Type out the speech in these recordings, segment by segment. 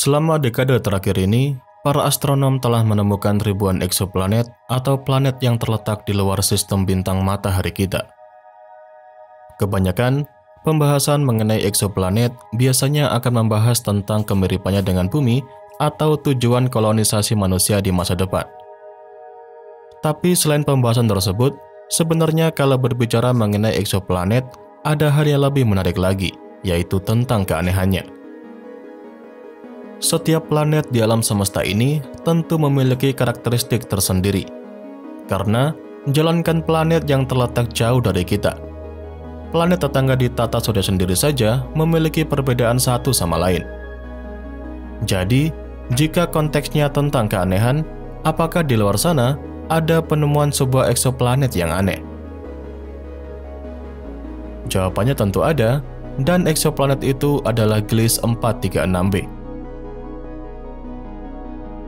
Selama dekade terakhir ini, para astronom telah menemukan ribuan eksoplanet atau planet yang terletak di luar sistem bintang matahari kita. Kebanyakan pembahasan mengenai eksoplanet biasanya akan membahas tentang kemiripannya dengan bumi atau tujuan kolonisasi manusia di masa depan. Tapi selain pembahasan tersebut, sebenarnya kalau berbicara mengenai eksoplanet, ada hal yang lebih menarik lagi, yaitu tentang keanehannya. Setiap planet di alam semesta ini tentu memiliki karakteristik tersendiri, karena jalankan planet yang terletak jauh dari kita. Planet tetangga di tata surya sendiri saja memiliki perbedaan satu sama lain. Jadi, jika konteksnya tentang keanehan, apakah di luar sana ada penemuan sebuah eksoplanet yang aneh? Jawabannya tentu ada, dan eksoplanet itu adalah Gliese 436b.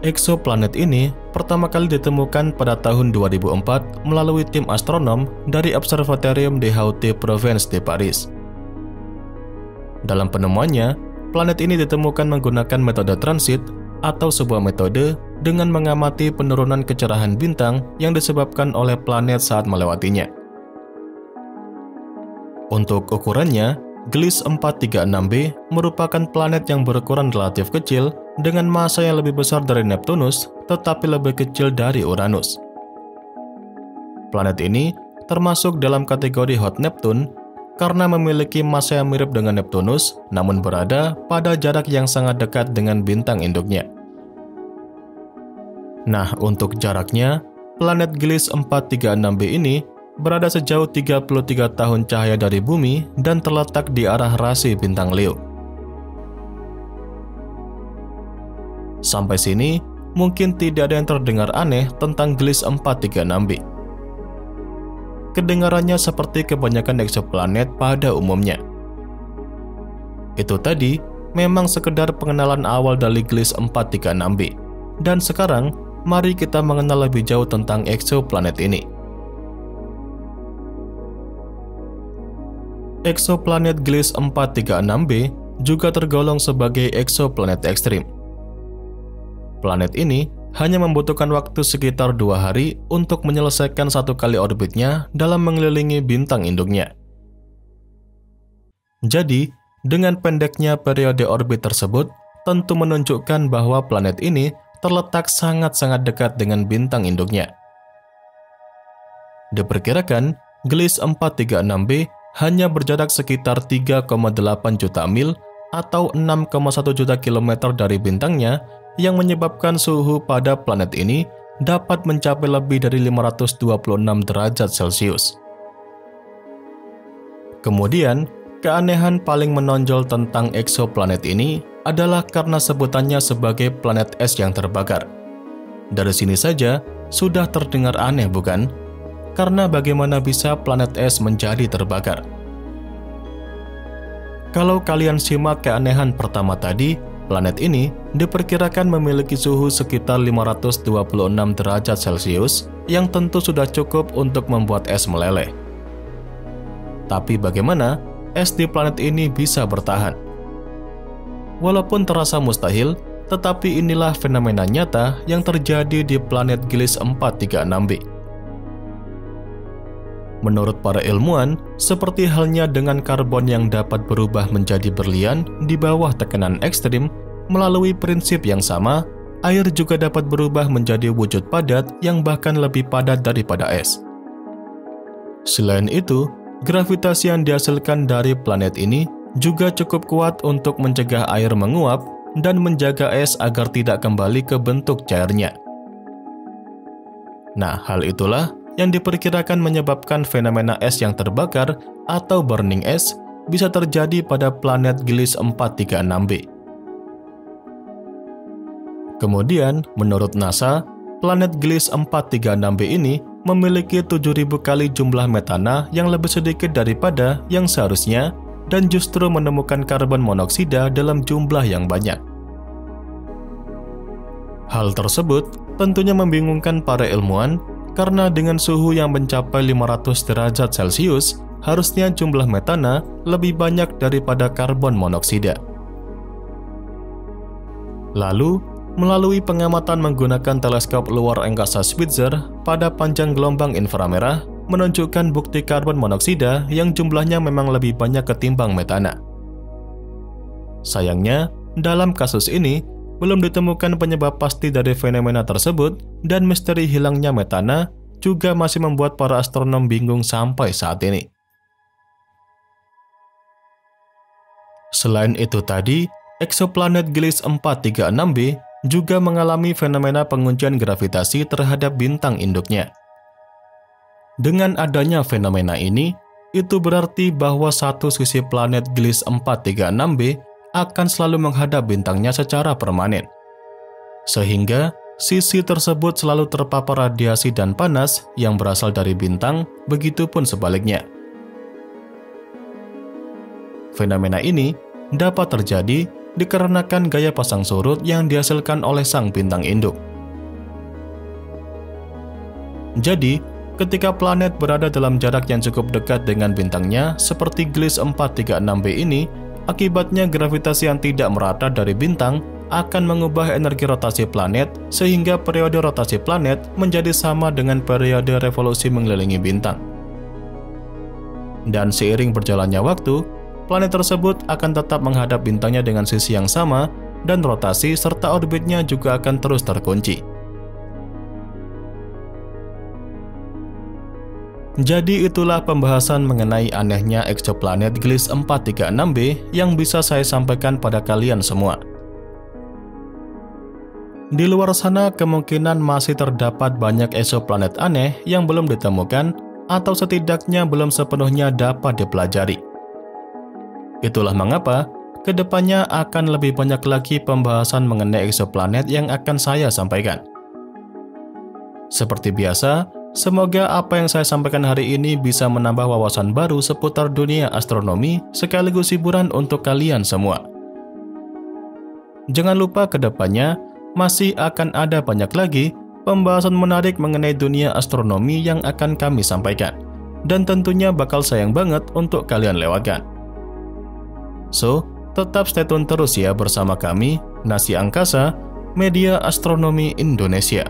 Eksoplanet ini pertama kali ditemukan pada tahun 2004 melalui tim astronom dari Observatorium des Hauts-de-Provence di Paris. Dalam penemuannya, planet ini ditemukan menggunakan metode transit atau sebuah metode dengan mengamati penurunan kecerahan bintang yang disebabkan oleh planet saat melewatinya. Untuk ukurannya, Gliese 436b merupakan planet yang berukuran relatif kecil dengan massa yang lebih besar dari Neptunus tetapi lebih kecil dari Uranus. Planet ini termasuk dalam kategori hot Neptune karena memiliki massa yang mirip dengan Neptunus namun berada pada jarak yang sangat dekat dengan bintang induknya. Nah, untuk jaraknya, planet Gliese 436b ini berada sejauh 33 tahun cahaya dari bumi dan terletak di arah rasi bintang Leo. Sampai sini, mungkin tidak ada yang terdengar aneh tentang Gliese 436b. Kedengarannya seperti kebanyakan eksoplanet pada umumnya. Itu tadi memang sekedar pengenalan awal dari Gliese 436b. Dan sekarang, mari kita mengenal lebih jauh tentang eksoplanet ini. Eksoplanet Gliese 436b juga tergolong sebagai eksoplanet ekstrim. Planet ini hanya membutuhkan waktu sekitar 2 hari untuk menyelesaikan satu kali orbitnya dalam mengelilingi bintang induknya. Jadi, dengan pendeknya periode orbit tersebut, tentu menunjukkan bahwa planet ini terletak sangat-sangat dekat dengan bintang induknya. Diperkirakan, Gliese 436b hanya berjarak sekitar 3,8 juta mil atau 6,1 juta kilometer dari bintangnya, yang menyebabkan suhu pada planet ini dapat mencapai lebih dari 526 derajat Celcius. Kemudian, keanehan paling menonjol tentang eksoplanet ini adalah karena sebutannya sebagai planet es yang terbakar. Dari sini saja sudah terdengar aneh, bukan? Karena bagaimana bisa planet es menjadi terbakar? Kalau kalian simak keanehan pertama tadi, planet ini diperkirakan memiliki suhu sekitar 526 derajat Celcius yang tentu sudah cukup untuk membuat es meleleh. Tapi bagaimana es di planet ini bisa bertahan? Walaupun terasa mustahil, tetapi inilah fenomena nyata yang terjadi di planet Gliese 436b. Menurut para ilmuwan, seperti halnya dengan karbon yang dapat berubah menjadi berlian di bawah tekanan ekstrim, melalui prinsip yang sama, air juga dapat berubah menjadi wujud padat yang bahkan lebih padat daripada es. Selain itu, gravitasi yang dihasilkan dari planet ini juga cukup kuat untuk mencegah air menguap dan menjaga es agar tidak kembali ke bentuk cairnya. Nah, hal itulah yang diperkirakan menyebabkan fenomena es yang terbakar atau burning ice bisa terjadi pada planet Gliese 436b. Kemudian, menurut NASA, planet Gliese 436b ini memiliki 7.000 kali jumlah metana yang lebih sedikit daripada yang seharusnya dan justru menemukan karbon monoksida dalam jumlah yang banyak. Hal tersebut tentunya membingungkan para ilmuwan karena dengan suhu yang mencapai 500 derajat Celcius, harusnya jumlah metana lebih banyak daripada karbon monoksida. Lalu, melalui pengamatan menggunakan teleskop luar angkasa Spitzer pada panjang gelombang inframerah, menunjukkan bukti karbon monoksida yang jumlahnya memang lebih banyak ketimbang metana. Sayangnya, dalam kasus ini, belum ditemukan penyebab pasti dari fenomena tersebut, dan misteri hilangnya metana juga masih membuat para astronom bingung sampai saat ini. Selain itu tadi, eksoplanet Gliese 436b juga mengalami fenomena penguncian gravitasi terhadap bintang induknya. Dengan adanya fenomena ini, itu berarti bahwa satu sisi planet Gliese 436b akan selalu menghadap bintangnya secara permanen. Sehingga, sisi tersebut selalu terpapar radiasi dan panas yang berasal dari bintang, begitupun sebaliknya. Fenomena ini dapat terjadi dikarenakan gaya pasang surut yang dihasilkan oleh sang bintang induk. Jadi, ketika planet berada dalam jarak yang cukup dekat dengan bintangnya, seperti Gliese 436b ini, akibatnya gravitasi yang tidak merata dari bintang akan mengubah energi rotasi planet sehingga periode rotasi planet menjadi sama dengan periode revolusi mengelilingi bintang. Dan seiring berjalannya waktu, planet tersebut akan tetap menghadap bintangnya dengan sisi yang sama dan rotasi serta orbitnya juga akan terus terkunci. Jadi itulah pembahasan mengenai anehnya eksoplanet Gliese 436b yang bisa saya sampaikan pada kalian semua. Di luar sana kemungkinan masih terdapat banyak eksoplanet aneh yang belum ditemukan atau setidaknya belum sepenuhnya dapat dipelajari. Itulah mengapa kedepannya akan lebih banyak lagi pembahasan mengenai eksoplanet yang akan saya sampaikan. Seperti biasa, semoga apa yang saya sampaikan hari ini bisa menambah wawasan baru seputar dunia astronomi sekaligus hiburan untuk kalian semua. Jangan lupa kedepannya masih akan ada banyak lagi pembahasan menarik mengenai dunia astronomi yang akan kami sampaikan, dan tentunya bakal sayang banget untuk kalian lewatkan. So, tetap stay tune terus ya bersama kami, Nasi Angkasa, Media Astronomi Indonesia.